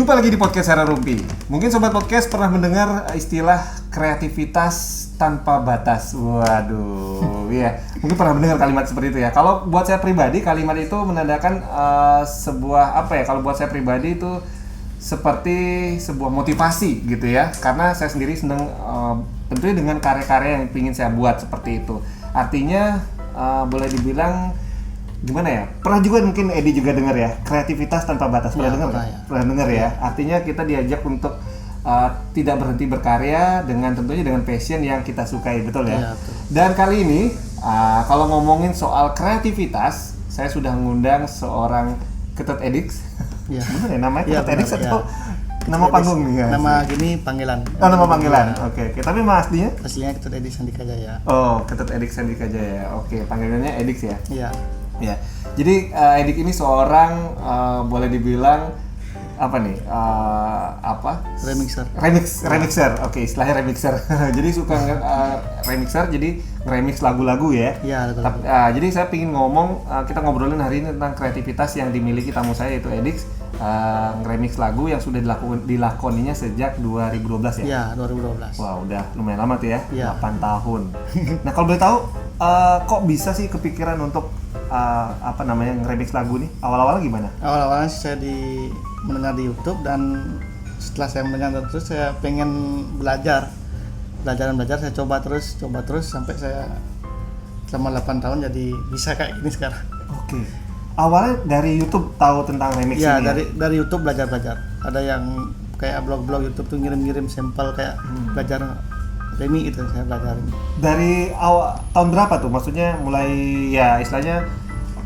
Jumpa lagi di podcast Hera Rumpi. Mungkin Sobat Podcast pernah mendengar istilah kreativitas tanpa batas. Waduh, iya. Mungkin pernah mendengar kalimat seperti itu ya. Kalau buat saya pribadi, kalimat itu menandakan sebuah apa ya? Kalau buat saya pribadi itu seperti sebuah motivasi gitu ya. Karena saya sendiri senang tentunya dengan karya-karya yang ingin saya buat seperti itu. Artinya boleh dibilang gimana ya? Pernah juga mungkin Edi juga dengar ya, kreativitas tanpa batas. Pernah dengar kan? Pernah dengar ya. Artinya kita diajak untuk tidak berhenti berkarya dengan tentunya dengan passion yang kita sukai, betul ya? Betul. Dan kali ini kalau ngomongin soal kreativitas, saya sudah mengundang seorang Ketut Edix. Ya. Benar ya namanya Ketut Edix atau nama Edix. panggung nih? Nama gini panggilan. Oh, nama panggilan. Oke. Tapi Mas aslinya? Aslinya Ketut Edix Andika Jaya. Oh, Ketut Edix Andika Jaya. Oke, panggilannya Edix ya? Iya. Ya, jadi Edik ini seorang boleh dibilang apa nih? Remixer. Oke, istilahnya remixer. Jadi suka remixer, jadi nge-remix lagu-lagu ya. Iya, betul. Jadi saya ingin ngomong, kita ngobrolin hari ini tentang kreativitas yang dimiliki tamu saya yaitu Edik, nge-remix lagu yang sudah dilakoninya sejak 2012 ya. Iya, 2012. Wah, udah lumayan lama tuh ya, Iya. 8 tahun. Nah, kalau boleh tahu, kok bisa sih kepikiran untuk nge-remix lagu nih? Awal-awal gimana? Awal-awalnya saya mendengar di YouTube, dan setelah saya mendengar terus saya pengen belajar, saya coba terus sampai saya selama 8 tahun jadi bisa kayak gini sekarang. Oke. Awalnya dari YouTube tahu tentang remix Iya, ini? dari YouTube belajar. Ada yang kayak blog-blog YouTube tuh ngirim sampel kayak belajar remix gitu, saya belajarin. Dari tahun berapa tuh? Maksudnya mulai ya istilahnya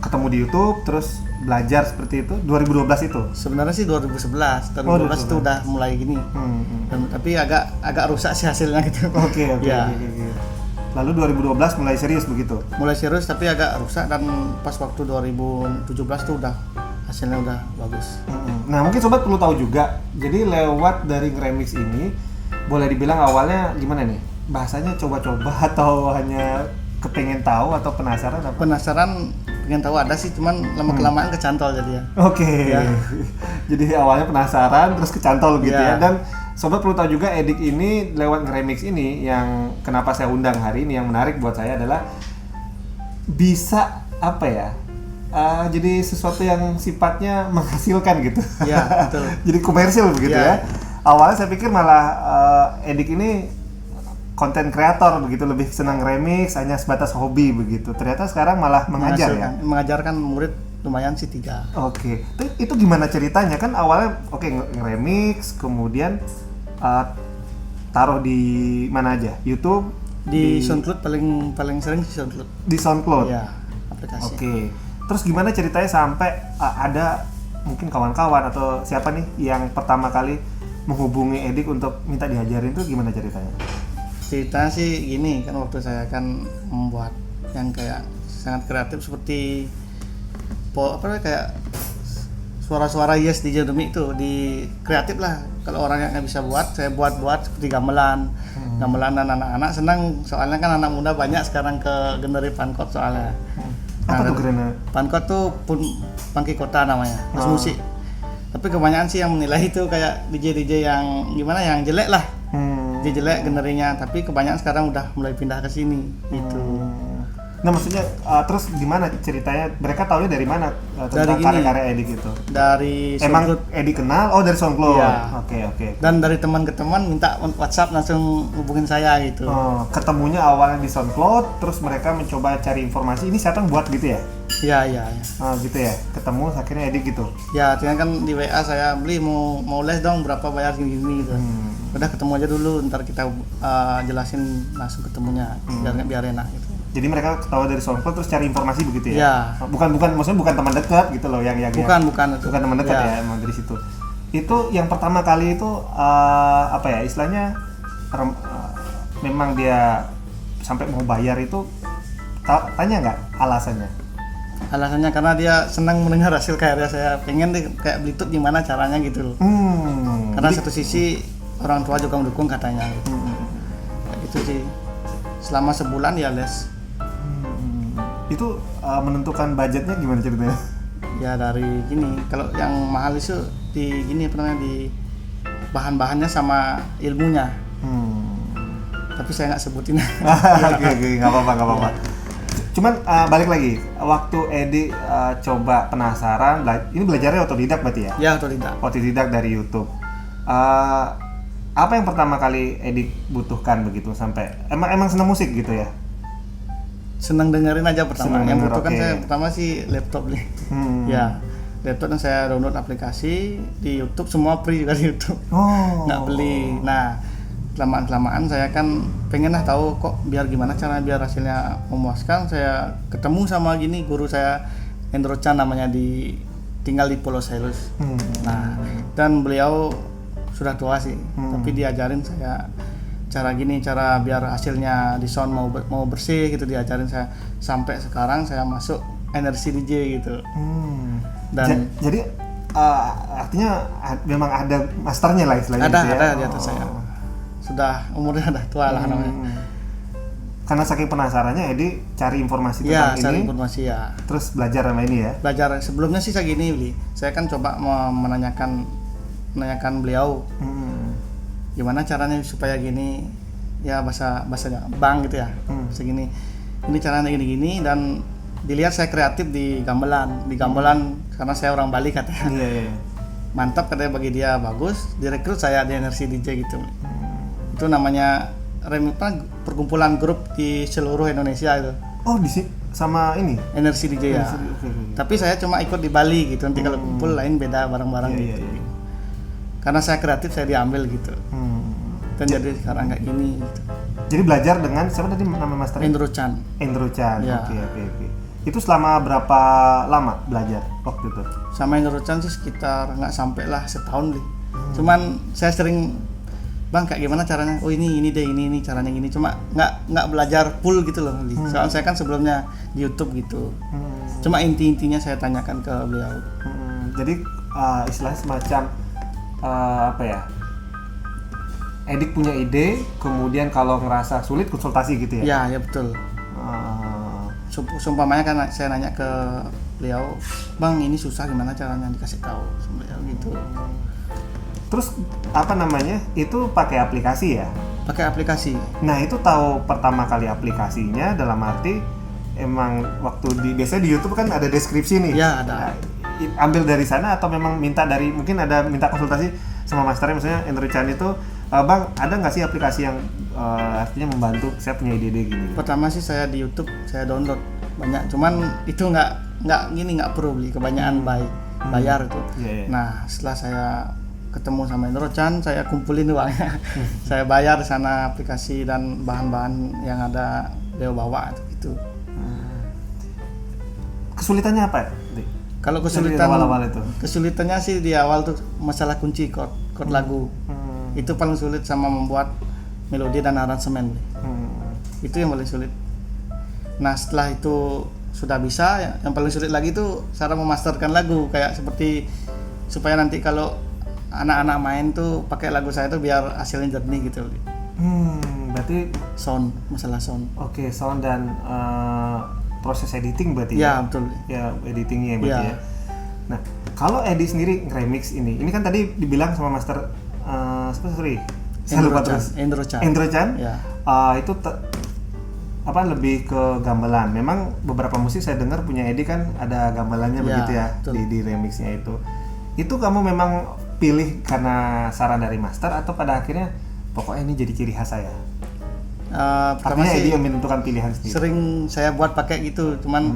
ketemu di YouTube terus belajar seperti itu 2012 itu? Sebenarnya sih 2011 itu udah mulai gini. Tapi agak rusak sih hasilnya gitu. Oke. Ya. Lalu 2012 mulai serius begitu? Mulai serius tapi agak rusak, dan pas waktu 2017 tuh udah hasilnya udah bagus. Nah, mungkin sobat perlu tahu juga. Jadi lewat dari remix ini boleh dibilang awalnya gimana nih? Bahasanya coba-coba atau hanya kepengen tahu atau penasaran apa? Penasaran, pengen tahu ada sih, cuman lama-kelamaan kecantol jadi ya. Oke. Ya. Jadi awalnya penasaran terus kecantol gitu ya. Ya. Dan sobat perlu tahu juga Edik ini lewat nge-remix ini yang kenapa saya undang hari ini yang menarik buat saya adalah bisa apa ya? Jadi sesuatu yang sifatnya menghasilkan gitu. Iya, betul. Jadi komersil begitu ya. Awalnya saya pikir malah Edik ini konten kreator begitu, lebih senang remix, hanya sebatas hobi begitu. Ternyata sekarang malah mengajar ya. Mengajarkan murid lumayan sih 3. Oke. Itu gimana ceritanya? Kan awalnya nge-remix, kemudian taruh di mana aja? YouTube, Di SoundCloud paling sering di SoundCloud. di SoundCloud. Iya, aplikasi. Oke. Terus gimana ceritanya sampai ada mungkin kawan-kawan atau siapa nih yang pertama kali menghubungi Edik untuk minta diajarin, itu gimana ceritanya? Ceritanya sih gini, kan waktu saya kan membuat yang kayak sangat kreatif seperti kayak suara-suara Yes di Jodumi itu, di kreatif lah. Kalau orang yang nggak bisa buat, saya buat seperti gamelan dan anak-anak senang, soalnya kan anak muda banyak sekarang ke genre pankot soalnya. Apa tuh genre? Pankot tuh pangki kota namanya, musik. Tapi kebanyakan sih yang menilai itu kayak DJ yang gimana, yang jelek lah. Dia jelek generinya, tapi kebanyakan sekarang udah mulai pindah ke sini gitu. Nah, maksudnya terus gimana ceritanya? Mereka taunya dari mana tentang Dari karya-karya Edik itu? Dari Emang SoundCloud. Edik kenal? Oh, dari SoundCloud. Iya. Oke. Dan dari teman ke teman minta WhatsApp, langsung hubungin saya gitu. Oh, ketemunya awalnya di SoundCloud, terus mereka mencoba cari informasi. Ini siapa yang buat gitu ya? Iya. Gitu ya. Ketemu akhirnya Edik gitu. Ya, artinya kan di WA saya beli mau les dong, berapa bayar gini gitu. Udah ketemu aja dulu, ntar kita jelasin langsung ketemunya biar enak gitu. Jadi mereka ketawa dari SoundCloud terus cari informasi begitu ya? Iya. Bukan maksudnya bukan teman dekat gitu loh yang Bukan teman dekat ya. ya, emang dari situ. Itu yang pertama kali itu istilahnya memang dia sampai mau bayar itu tanya nggak alasannya? Alasannya karena dia senang mendengar hasil karya saya, pengen deh kayak Belitung gimana caranya gitu loh. Karena satu sisi orang tua juga mendukung katanya gitu. Kayak gitu sih. Selama sebulan ya les. Itu menentukan budgetnya gimana ceritanya? Ya dari gini, kalau yang mahal itu di gini apa namanya, di bahan-bahannya sama ilmunya. Tapi saya nggak sebutin. Oke, nggak apa-apa. Cuman balik lagi, waktu Edi coba penasaran, ini belajarnya otodidak berarti ya? Ya otodidak. Otodidak dari YouTube. Apa yang pertama kali Edi butuhkan begitu sampai emang senang musik gitu ya? Senang dengerin aja pertama. Senang yang denger, butuhkan oke. saya pertama sih laptop nih. Ya laptop, dan saya download aplikasi di YouTube, semua free juga di YouTube. Nggak beli. Nah kelamaan saya kan pengen lah tahu kok biar gimana caranya biar hasilnya memuaskan. Saya ketemu sama gini guru saya, Endro Chan namanya, tinggal di Pulau Selus. Nah dan beliau sudah tua sih, tapi diajarin saya cara biar hasilnya di sound mau bersih gitu, diajarin saya sampai sekarang saya masuk Energy DJ gitu. Dan jadi artinya memang ada masternya lah istilahnya. Ada di atas saya. Sudah umurnya udah tua lah namanya. Karena saking penasarannya Edi cari informasi tentang ini. Cari informasi ya. Terus belajar sama ini ya. Belajar sebelumnya sih saya gini, Bli. Saya kan coba menanyakan beliau gimana caranya supaya gini ya, bahasanya bang gitu ya. Segini. Ini caranya gini dan dilihat saya kreatif di gamelan karena saya orang Bali katanya. Iya. Mantap katanya, bagi dia bagus, direkrut saya di Energy DJ gitu. Itu namanya perkumpulan grup di seluruh Indonesia itu. Oh, sama ini Energy DJ ya. Okay. Tapi saya cuma ikut di Bali gitu. Nanti kalau kumpul lain beda bareng-bareng gitu. Iya. Karena saya kreatif, saya diambil gitu. Dan jadi sekarang kayak gini gitu. Jadi belajar dengan siapa tadi nama masternya? Endro Chan. Ya. Oke. Itu selama berapa lama belajar waktu itu? Sama Endro Chan sih sekitar nggak sampai lah setahun deh. Cuman saya sering, bang kayak gimana caranya? Oh ini deh, ini caranya gini. Cuma nggak belajar full gitu loh. Soalnya saya kan sebelumnya di YouTube gitu. Cuma intinya saya tanyakan ke beliau. Jadi istilahnya semacam apa ya? Edik punya ide, kemudian kalau ngerasa sulit konsultasi gitu ya? Ya betul. Sumpamanya kan saya nanya ke beliau, bang ini susah gimana caranya, dikasih tahu beliau gitu. Terus apa namanya? Itu pakai aplikasi ya? Pakai aplikasi. Nah itu tahu pertama kali aplikasinya dalam arti emang waktu biasanya di YouTube kan ada deskripsi nih. Ya ada. Ambil dari sana atau memang minta mungkin ada minta konsultasi sama masternya, misalnya Endro Chan itu, bang ada nggak sih aplikasi yang artinya membantu saya punya ide-ide gini? Pertama sih saya di YouTube saya download banyak, cuman itu nggak perlu beli, kebanyakan bayar itu. Yeah. Nah setelah saya ketemu sama Endro Chan, saya kumpulin uangnya, saya bayar di sana aplikasi dan bahan-bahan yang ada beliau bawa gitu. Kesulitannya apa? Kalau kesulitannya sih di awal tuh masalah kunci chord lagu. Itu paling sulit, sama membuat melodi dan aransemen. Itu yang paling sulit. Nah setelah itu sudah bisa, yang paling sulit lagi itu cara memasterkan lagu, kayak seperti supaya nanti kalau anak-anak main tuh pakai lagu saya tuh biar hasilnya jernih gitu. Berarti masalah sound. Oke, sound dan proses editing berarti ya? Betul. Ya, editingnya berarti ya. Nah, kalau Edi sendiri nge-remix ini kan tadi dibilang sama master Endro Chan. Ya. Itu lebih ke gamelan. Memang beberapa musik saya dengar punya Edi kan ada gamelannya begitu ya, di remixnya itu. Itu kamu memang pilih karena saran dari master atau pada akhirnya pokoknya ini jadi ciri khas saya? Artinya Edi yang menentukan pilihan sendiri. Sering saya buat pakai gitu, cuman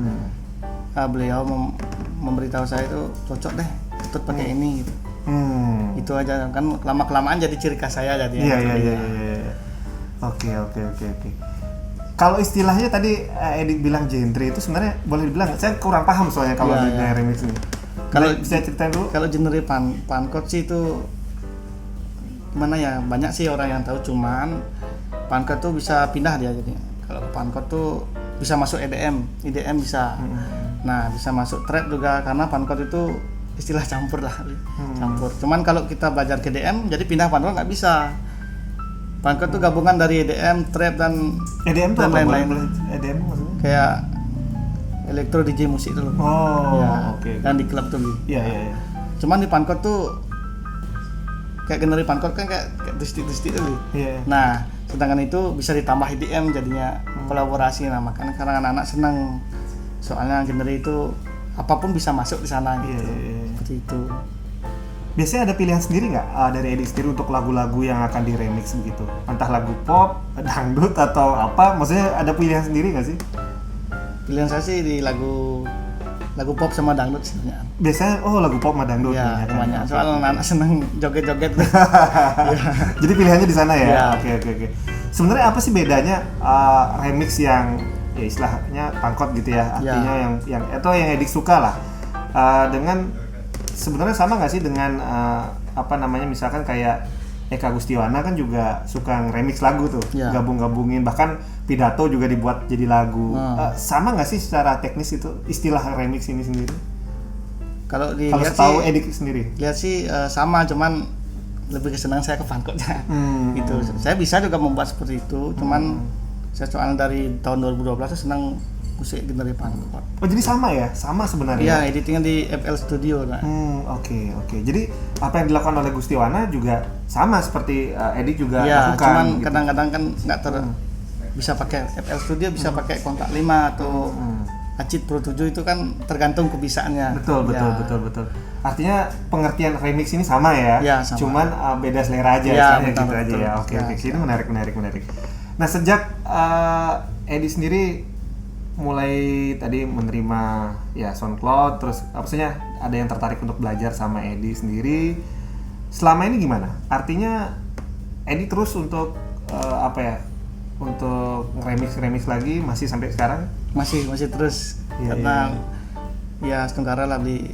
beliau memberitahu saya itu cocok deh, ikut pakai ini gitu. Itu aja kan, lama-kelamaan jadi ciri khas saya jadi. Iya. Oke. Kalau istilahnya tadi Edi bilang genre itu sebenarnya boleh dibilang, saya kurang paham soalnya kalau di remix ini. Kalau bisa ceritain dulu. Kalau genre pankot sih itu gimana ya, banyak sih orang yang tahu, cuman pankot tuh bisa pindah dia jadi. Kalau pankot tuh bisa masuk EDM bisa. Nah bisa masuk trap juga, karena pankot itu istilah campur lah, campur. Cuman kalau kita belajar ke EDM, jadi pindah pankot nggak bisa. Pankot tuh gabungan dari EDM, trap dan EDM tuh dan lain-lain. EDM maksudnya? Kayak elektro DJ musik dulu. Oh, Ya, oke. dan di klub tuh. Iya, iya, iya. Cuman di Pankot tuh kayak genre Pankot kan kayak dusty dulu. Iya. Nah, sedangkan itu bisa ditambah EDM jadinya kolaborasi. Nah, makanya karena anak-anak senang soalnya genre itu apapun bisa masuk di sana gitu. Iya, iya, iya. Seperti itu. Biasanya ada pilihan sendiri nggak dari Edik sendiri untuk lagu-lagu yang akan diremix begitu? Entah lagu pop, dangdut atau apa? Maksudnya ada pilihan sendiri nggak sih? Pilihan saya sih di lagu pop sama dangdut sebenarnya. Biasanya lagu pop sama dangdut Ya, kebanyakan. banyak. Soalnya anak-anak senang joget-joget. Jadi pilihannya di sana ya? Iya. Oke. Sebenarnya apa sih bedanya remix yang ya istilahnya pangkot gitu ya? Artinya yang atau yang Edik suka lah dengan sebenarnya sama nggak sih dengan misalkan kayak Eka Gustiwana kan juga suka nge-remix lagu tuh, Ya. gabung-gabungin, bahkan pidato juga dibuat jadi lagu. Sama nggak sih secara teknis itu istilah remix ini sendiri? Kalau Kalau dilihat setahu sih, Edik sendiri? lihat sih sama, cuman lebih kesenangan saya ke Pankotnya. Gitu. Saya bisa juga membuat seperti itu, cuman saya soalnya dari tahun 2012 tuh senang musik genre Pankot. Oh jadi sama ya? Sama sebenarnya? Iya, editingnya di FL Studio. Nah. Oke. Jadi apa yang dilakukan oleh Gustiwana juga sama seperti Edik juga Iya, lakukan. cuman gitu. kadang-kadang kan nggak bisa pakai FL Studio, bisa pakai kontak 5 atau Acid Pro 7 itu kan tergantung kebisaannya. Betul. Artinya pengertian remix ini sama ya? Iya, sama. Cuman beda selera aja, Iya, istilahnya betul, gitu aja betul. ya. Oke. Ya, Ini menarik. Nah sejak Edik sendiri mulai tadi menerima ya SoundCloud, terus maksudnya ada yang tertarik untuk belajar sama Edik sendiri. Selama ini gimana? Artinya Edik terus untuk untuk remix lagi masih sampai sekarang? Masih terus Iya, karena ya sementara lebih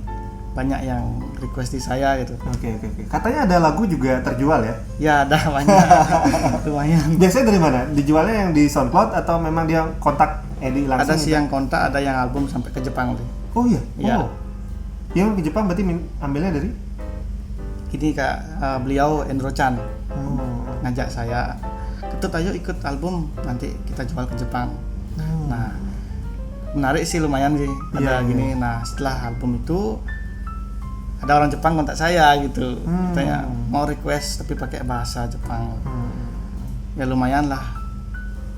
banyak yang request di saya gitu. Oke. Katanya ada lagu juga terjual ya? Ya ada banyak, lumayan. Biasanya dari mana? Dijualnya yang di SoundCloud atau memang dia kontak Edik langsung? Ada sih yang kontak, ada yang album sampai ke Jepang tuh. Oh iya? Iya. Oh. Yang ke Jepang berarti ambilnya dari? Ini Kak, beliau Endro-chan Oh. ngajak saya, "Ketut ayo ikut album, nanti kita jual ke Jepang." Nah, menarik sih, lumayan sih. Ada Iya, gini. Nah, setelah album itu ada orang Jepang kontak saya gitu. Katanya mau request tapi pakai bahasa Jepang. Ya lumayan lah,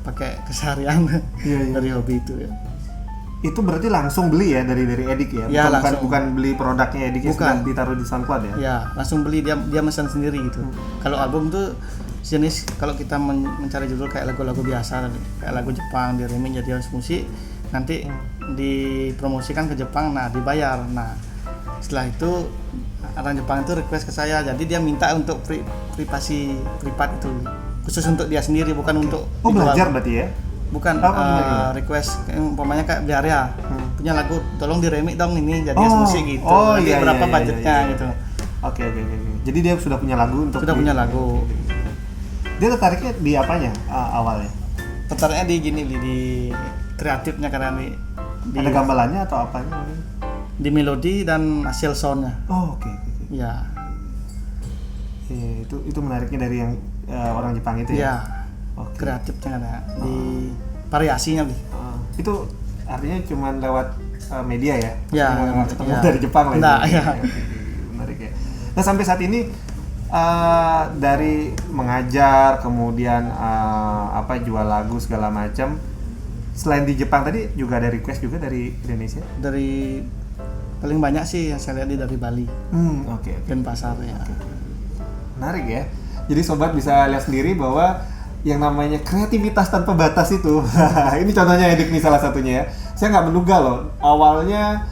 pakai keseharian Iya. dari hobi itu ya. Itu berarti langsung beli ya dari Edik ya? Ya, langsung. Bukan beli produknya Edik yang Bukan. sudah ditaruh di SoundCloud ya? Ya, langsung beli, dia pesan sendiri gitu. Kalau album tuh jenis, kalau kita mencari judul kayak lagu-lagu biasa, kayak lagu Jepang, di remix jadi musik, nanti dipromosikan ke Jepang, nah dibayar. Nah, setelah itu orang Jepang itu request ke saya, jadi dia minta untuk privasi privat itu, khusus untuk dia sendiri, bukan untuk Oh dijual. belajar berarti ya? Bukan, request umpamanya kayak Biaria punya lagu, tolong di remix dong ini jadi musik gitu. Nanti iya, berapa iya, budgetnya iya. gitu. Oke. Jadi dia sudah punya lagu untuk Sudah punya lagu. Dia tertariknya di apanya awalnya? Tertariknya di gini, di kreatifnya, karena di Ada gamelannya atau apanya? di melodi dan hasil soundnya. Oh oke. Ya. Itu menariknya dari yang orang Jepang itu ya? Ya. Oke. Kreatifnya ada di variasinya nih. Itu artinya cuma lewat media ya? Ya, Nggak ketemu ya. dari Jepang lah. Nah, itu. ya. Oke. Menarik ya. Nah sampai saat ini dari mengajar kemudian jual lagu segala macam, selain di Jepang tadi juga ada request juga dari Indonesia? Dari paling banyak sih yang saya lihat dari Bali, Oke. Denpasar ya. Menarik ya. Jadi sobat bisa lihat sendiri bahwa yang namanya kreativitas tanpa batas itu, ini contohnya Edik nih salah satunya ya. Saya nggak menduga loh, awalnya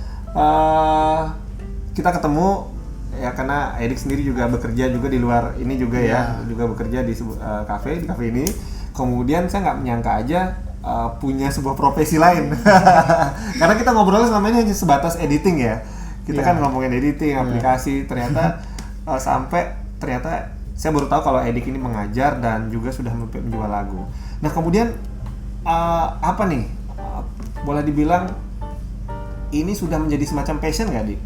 kita ketemu ya karena Edik sendiri juga bekerja juga di luar ini juga ya, juga bekerja di kafe ini. Kemudian saya nggak menyangka aja punya sebuah profesi lain, karena kita ngobrolnya selama ini hanya sebatas editing ya. Kita kan ngomongin editing, aplikasi, ternyata ternyata saya baru tahu kalau Edik ini mengajar dan juga sudah menjual lagu. Nah kemudian apa nih? Boleh dibilang ini sudah menjadi semacam passion nggak, Dik?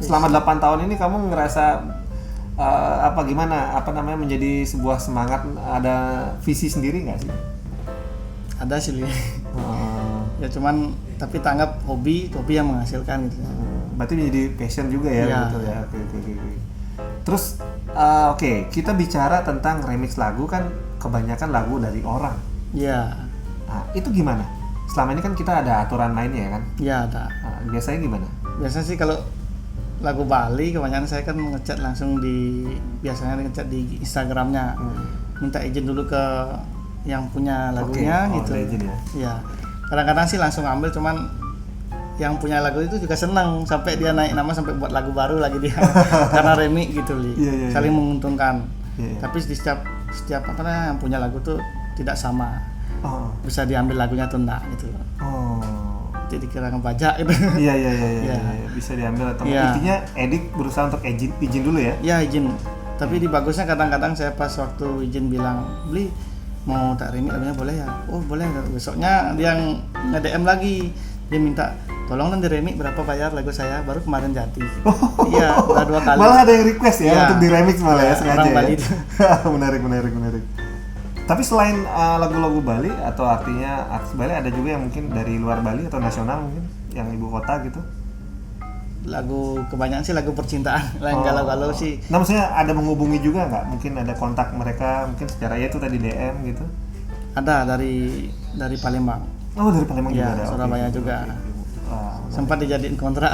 Selama 8 tahun ini kamu ngerasa menjadi sebuah semangat, ada visi sendiri nggak sih? Ada sih. Ya cuman tapi tanggap hobi yang menghasilkan gitu. Berarti menjadi passion juga ya, Iya. betul ya. Oke. Terus oke, kita bicara tentang remix lagu kan kebanyakan lagu dari orang. Iya. Nah, itu gimana? Selama ini kan kita ada aturan mainnya ya kan? Iya ada. Nah, biasanya gimana? Biasanya sih kalau lagu Bali kebanyakan saya kan ngechat langsung biasanya ngechat di Instagramnya. Minta izin dulu ke yang punya lagunya Oke. Oh, gitu. ada izin ya? Iya. Kadang-kadang sih langsung ambil, cuman yang punya lagu itu juga senang sampai dia naik nama sampai buat lagu baru lagi dia karena remix gitu Iya. saling menguntungkan. Iya. Tapi di setiap apa namanya yang punya lagu tuh tidak sama, Oh. bisa diambil lagunya tuh enggak gitu, Oh. jadi dikira ngebajak gitu. Iya. Iya. Bisa diambil atau Iya. intinya Edik berusaha untuk izin dulu ya. Ya izin, tapi di bagusnya kadang-kadang saya pas waktu izin bilang beli mau tak remix lagunya boleh ya, oh boleh. Besoknya dia nge-DM lagi, dia minta tolong dong di remix berapa bayar lagu saya, baru kemarin jadi. Iya, udah 2 kali. Malah ada yang request ya Iya. untuk di remix malah ya, Iya, sengaja orang ya. Bali itu. menarik. Tapi selain lagu-lagu Bali atau artinya artis Bali, ada juga yang mungkin dari luar Bali atau nasional mungkin yang ibu kota gitu. Lagu kebanyakan sih lagu percintaan, lain Oh. galau-galau sih. Nah, maksudnya ada menghubungi juga nggak? Mungkin ada kontak mereka, mungkin secara ya itu tadi DM gitu. Ada dari Palembang. Oh, dari Palembang Iya, juga ada. Oke, Surabaya oke, juga. oke. Wah, Sempat dijadiin kontrak.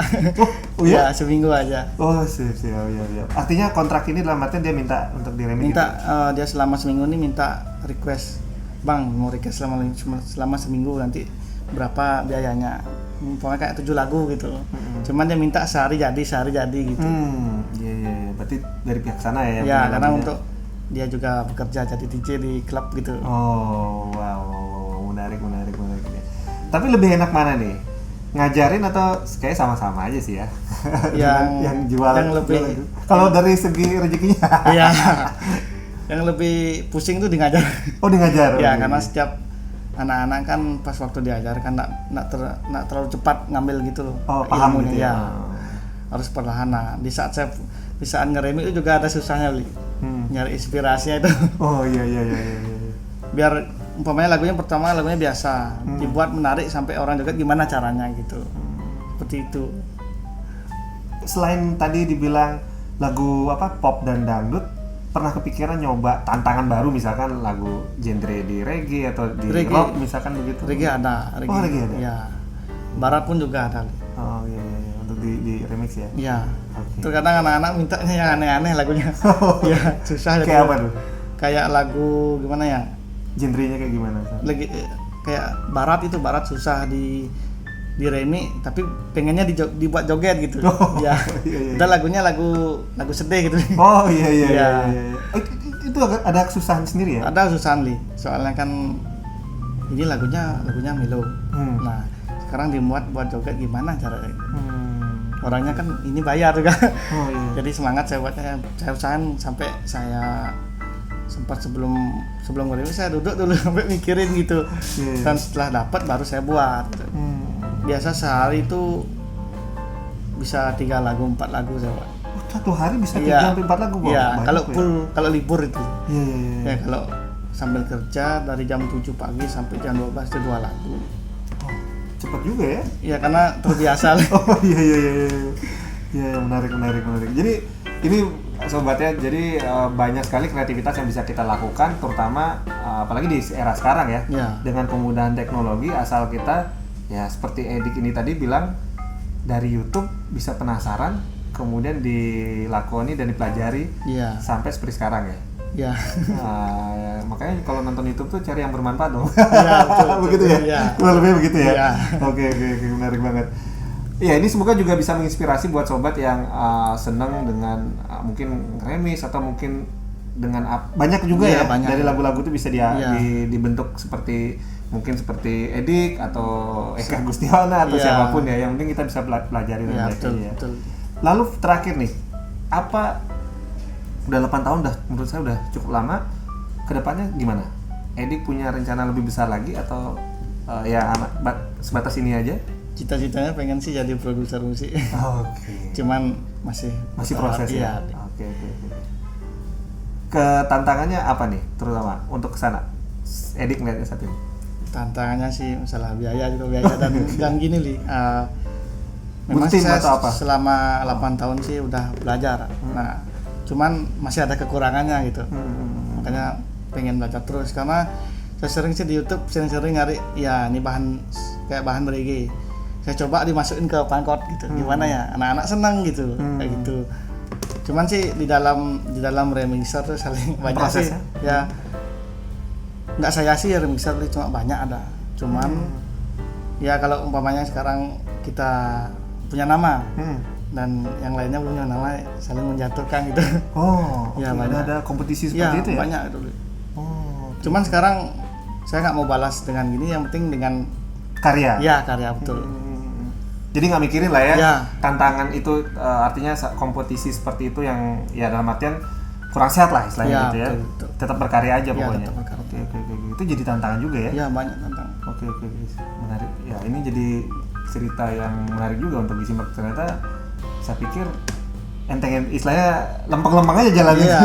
oh iya? Ya, seminggu aja. Oh, siap. Artinya kontrak ini dalam artian dia minta untuk di remix Minta gitu? dia selama seminggu ini minta request, Bang mau request selama seminggu, nanti berapa biayanya, pokoknya kayak 7 lagu gitu. Cuman dia minta sehari jadi gitu. Iya. Berarti dari pihak sana ya? yang Ya punya karena lagunya? untuk dia juga bekerja jadi DJ di klub gitu. Oh, wow. Menarik. Tapi lebih enak mana nih? Ngajarin atau kayak sama-sama aja sih ya? yang jual. yang lebih- jual lagu. Kalau dari segi rezekinya? Iya. Yang lebih pusing tuh di ngajar. Oh, di ngajar. Ya Oh, karena iya. setiap anak-anak kan pas waktu diajar kan nggak terlalu cepat ngambil gitu loh. Oh, paham ilmunya, gitu ya. ya. Harus perlahan. Nah, di saat ngeremix itu juga ada susahnya, Li. Nyari inspirasinya itu. Oh, iya. Biar umpamanya lagunya biasa, dibuat menarik sampai orang joget, gimana caranya gitu. Seperti itu. Selain tadi dibilang lagu pop dan dangdut, pernah kepikiran nyoba tantangan baru, misalkan lagu genre di reggae atau di Reggae. rock misalkan begitu? Reggae ada. Oh, reggae ada? Ya. Barat pun juga ada. Oh iya, untuk di remix ya? Iya. Oke. Terkadang anak-anak mintanya yang aneh-aneh lagunya. Iya, susah. Kayak apa tuh? Kayak lagu gimana ya? Genrenya kayak gimana? Lagi kayak barat susah di remix, tapi pengennya dibuat joget gitu. Oh, Ya. iya. Udah lagunya lagu sedih gitu. Oh iya. Iya. Itu ada kesusahan sendiri ya? Ada susah nih. Soalnya kan ini lagunya melo. Nah, sekarang dimuat buat joget gimana caranya? Orangnya kan ini bayar juga. Oh iya. Jadi semangat saya usahain sampai saya sempat sebelum ngeremix saya duduk dulu sampai mikirin gitu. Iya. Dan setelah dapat baru saya buat. Biasa sehari itu bisa 3 lagu 4 lagu saya buat. Oh, satu hari bisa 3 Iya. sampai 4 lagu? Wah, Iya, banyak kalau ya. full kalau libur itu. Iya. Ya kalau sambil kerja dari jam 7 pagi sampai jam 12 itu 2 lagu. Oh, cepat juga ya? Ya karena terbiasa. Oh iya. Iya, menarik. Jadi ini sobatnya, jadi banyak sekali kreativitas yang bisa kita lakukan, terutama apalagi di era sekarang ya. Ya. Dengan kemudahan teknologi, asal kita ya seperti Edik ini tadi bilang, dari YouTube bisa penasaran, kemudian dilakoni dan dipelajari Iya. sampai seperti sekarang ya. Ya. Ya, makanya kalau nonton YouTube tuh cari yang bermanfaat dong. Iya, betul. Begitu ya? Iya. Kurang lebih begitu ya? Iya. Oke, menarik banget. Ya, ini semoga juga bisa menginspirasi buat sobat yang seneng dengan mungkin remix atau mungkin dengan banyak juga Iya, ya banyak. dari lagu-lagu itu bisa Iya. dibentuk seperti mungkin seperti Edik atau Eka Gustiwana atau Iya. siapapun ya, yang penting kita bisa pelajari dan Ya, baik betul, aja ya. betul. Lalu terakhir nih, apa udah 8 tahun menurut saya udah cukup lama, kedepannya gimana? Edik punya rencana lebih besar lagi atau ya sebatas ini aja? Cita-citanya pengen sih jadi produser musik. Oke. Cuman masih Proses ya. iya. Oke. Ketantangannya apa nih terutama untuk kesana? Edik ngeliatnya saat ini. Tantangannya sih masalah biaya dan gini li. Memang Butuh tim saya atau apa? selama 8 tahun sih udah belajar. Nah, cuman masih ada kekurangannya gitu. Makanya pengen belajar terus karena saya sering sih di YouTube sering nyari ya ini kayak bahan reggae. Saya coba dimasukin ke Pankot gitu. Gimana ya? Anak-anak senang gitu. Kayak gitu. Cuman sih di dalam remixer tuh saling banyak prosesnya? sih. Ya nggak saya sih remixer cuma banyak ada. Cuman ya kalau umpamanya sekarang kita punya nama dan yang lainnya belum punya nama, saling menjatuhkan gitu. Oh, Ya, oke. banyak. Ada kompetisi seperti itu ya? Banyak itu. Oh, Cuman sekarang saya nggak mau balas dengan gini, yang penting dengan karya. karya betul. Jadi nggak mikirin lah ya, Ya. tantangan itu artinya kompetisi seperti itu yang ya dalam artian kurang sehat lah istilahnya Ya, gitu ya. betul. Tetap berkarya aja Ya, pokoknya. tetap berkarya. Oke. Itu jadi tantangan juga ya. Ya banyak tentang. Oke, menarik. Ya ini jadi cerita yang menarik juga untuk disimak. Ternyata saya pikir enteng, istilahnya lempeng-lempeng aja jalannya. Iya.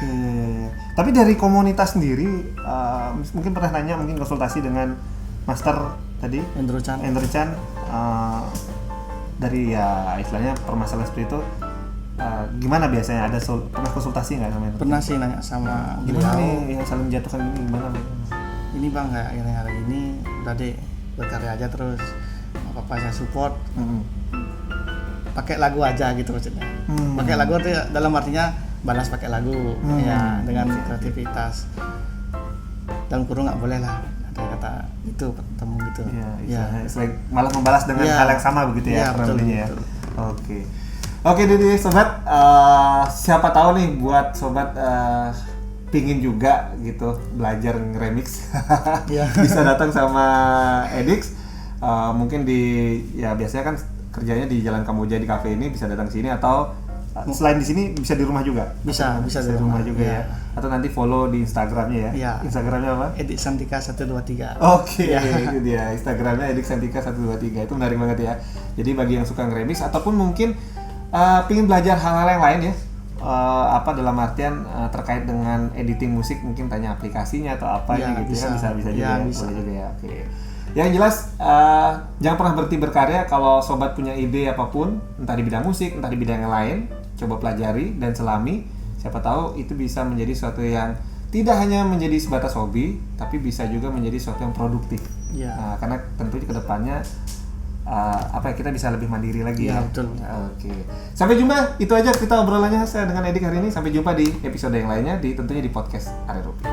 Iya. Tapi dari komunitas sendiri, mungkin pernah nanya, mungkin konsultasi dengan Master tadi, Andrew Chan. dari ya istilahnya permasalahan seperti itu, gimana biasanya ada pernah konsultasi nggak sama Andrew? Pernah sih nanya sama Gimana beliau. nih yang saling menjatuhkan ini gimana? Ini bang kayak hari ini udah deh berkarya aja terus. Apa saya support. Pakai lagu aja gitu maksudnya. Pakai lagu itu dalam artinya balas pakai lagu ya dengan kreativitas. Dalam kurung nggak boleh lah ada kata itu ketemu gitu. Iya, malah membalas dengan hal yang sama begitu ya, betul, ya. betul. Oke Didi sobat, siapa tahu nih buat sobat pingin juga gitu belajar nge-remix, bisa datang sama Edix. Mungkin ya biasanya kan kerjanya di Jalan Kamboja di cafe ini, bisa datang sini atau selain di sini bisa di rumah juga. Bisa di rumah juga ya. Atau nanti follow di Instagramnya ya. Iya. Instagramnya apa? Edik Santika 123. Oke, itu dia Instagramnya Edik Santika 123. Itu menarik banget ya. Jadi bagi yang suka nge-remix ataupun mungkin pingin belajar hal-hal yang lain ya, dalam artian terkait dengan editing musik, mungkin tanya aplikasinya atau apa gitu bisa. kan bisa juga Ya, ya, bisa. boleh juga ya. Oke. Yang jelas jangan pernah berhenti berkarya. Kalau sobat punya ide apapun, entah di bidang musik, entah di bidang yang lain, coba pelajari dan selami. Siapa tahu itu bisa menjadi sesuatu yang tidak hanya menjadi sebatas hobi, tapi bisa juga menjadi sesuatu yang produktif. Ya. Karena tentunya kedepannya kita bisa lebih mandiri lagi Ya, ya. betul. Oke. Sampai jumpa. Itu aja kita obrolannya saya dengan Edik hari ini. Sampai jumpa di episode yang lainnya tentunya di podcast Are Rupi.